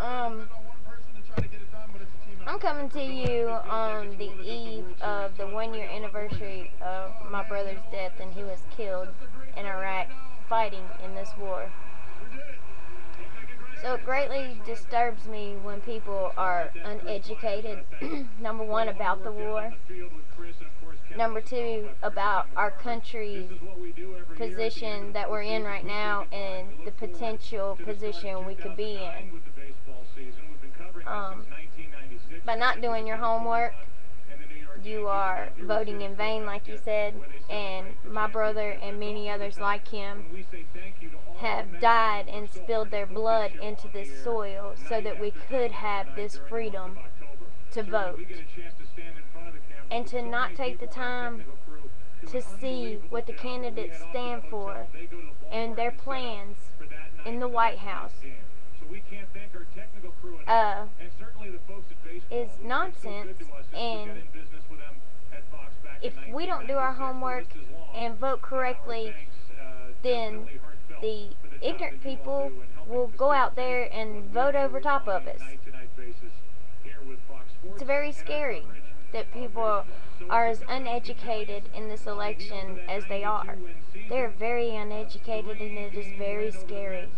Um, I'm coming to you on the eve of the 1 year anniversary of my brother's death, and he was killed in Iraq fighting in this war. So it greatly disturbs me when people are uneducated, number one, about the war, number two, about our country's position that we're in right now and the potential position we could be in. By not doing your homework, you are voting in vain, like you said, and my brother and many others like him have died and spilled their blood into this soil so that we could have this freedom to vote. And to not take the time to see what the candidates stand for and their plans in the White House is nonsense. And if we don't do our homework and vote correctly, then the ignorant people will go out there and vote over top of us. It's very scary that people are as uneducated in this election as they are. They're very uneducated, and it is very scary.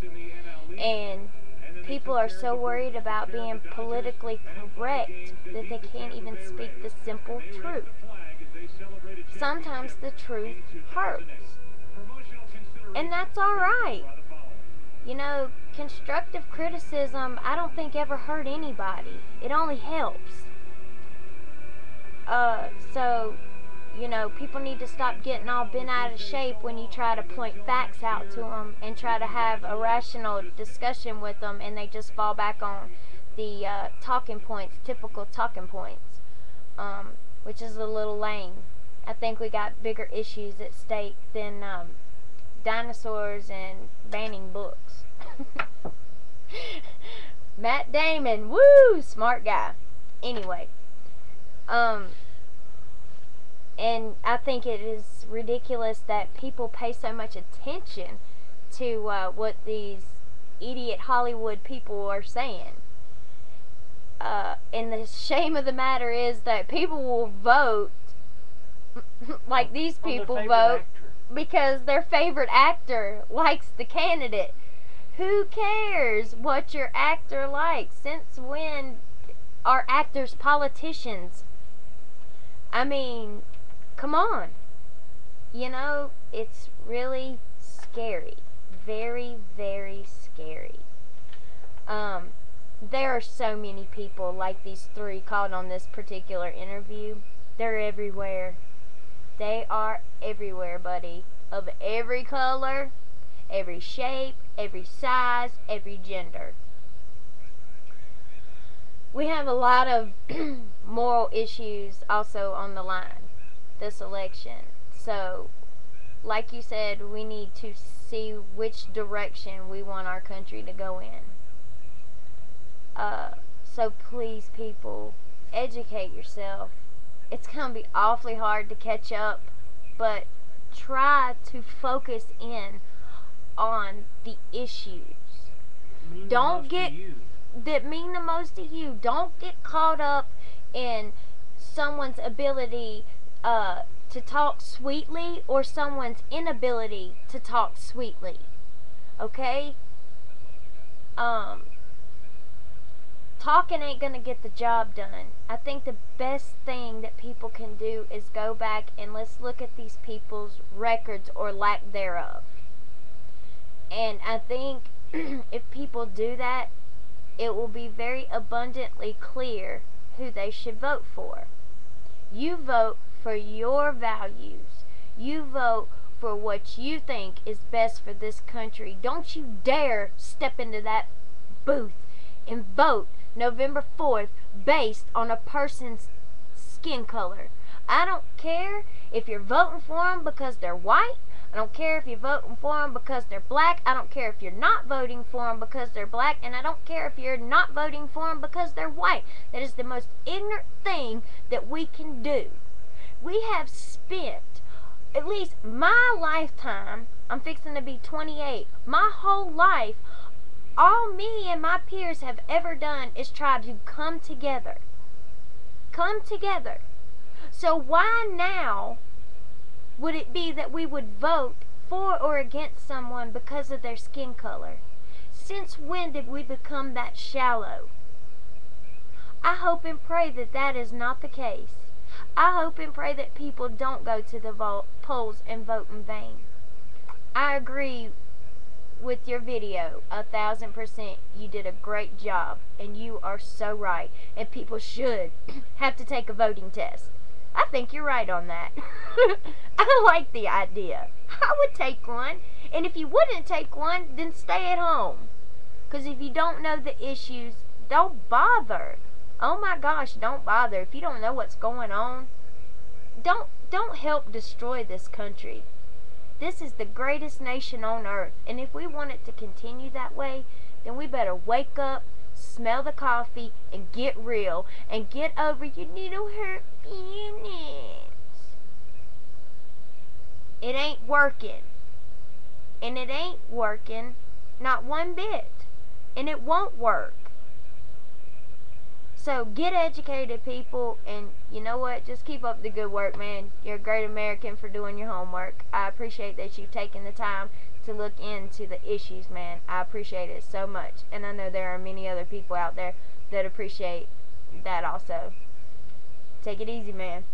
And people are so worried about being politically correct that they can't even speak the simple truth. Sometimes the truth hurts. And that's alright. You know, constructive criticism, I don't think ever hurt anybody. It only helps. So, you know, people need to stop getting all bent out of shape when you try to point facts out to them and try to have a rational discussion with them, and they just fall back on the talking points, typical talking points, which is a little lame. I think we got bigger issues at stake than dinosaurs and banning books. Matt Damon, woo, smart guy. Anyway, and I think it is ridiculous that people pay so much attention to what these idiot Hollywood people are saying. And the shame of the matter is that people will vote like these people vote because their favorite actor likes the candidate. Who cares what your actor likes? Since when are actors politicians? I mean, come on. You know, it's really scary. Very, very scary. There are so many people like these three called on this particular interview. They're everywhere. They are everywhere, buddy. Of every color, every shape, every size, every gender. We have a lot of moral issues also on the line this election. So, like you said, we need to see which direction we want our country to go in. So please, people, educate yourself. It's going to be awfully hard to catch up, but try to focus in on the issues. Don't get that mean the most to you. Don't get caught up in someone's ability to talk sweetly or someone's inability to talk sweetly. Okay? Talking ain't gonna get the job done. I think the best thing that people can do is go back and let's look at these people's records or lack thereof. And I think if people do that, it will be very abundantly clear who they should vote for. You vote for your values. You vote for what you think is best for this country. Don't you dare step into that booth and vote November 4th based on a person's skin color. I don't care if you're voting for them because they're white. I don't care if you're voting for them because they're black. I don't care if you're not voting for them because they're black. And I don't care if you're not voting for them because they're white. That is the most ignorant thing that we can do. We have spent at least my lifetime, I'm fixing to be 28, my whole life All me and my peers have ever done is try to come together. Come together. So why now would it be that we would vote for or against someone because of their skin color? Since when did we become that shallow? I hope and pray that that is not the case. I hope and pray that people don't go to the polls and vote in vain. I agree with your video 1,000%. You did a great job, and you are so right. And people should have to take a voting test. I think you're right on that. I like the idea. I would take one. And if you wouldn't take one, then stay at home. Because if you don't know the issues, don't bother. Oh my gosh, don't bother. If you don't know what's going on, don't help destroy this country. This is the greatest nation on earth. And if we want it to continue that way, then we better wake up, smell the coffee, and get real. And get over your little hurt feelings. It ain't working. And it ain't working not one bit. And it won't work. So get educated, people, and you know what? Just keep up the good work, man. You're a great American for doing your homework. I appreciate that you've taken the time to look into the issues, man. I appreciate it so much. And I know there are many other people out there that appreciate that also. Take it easy, man.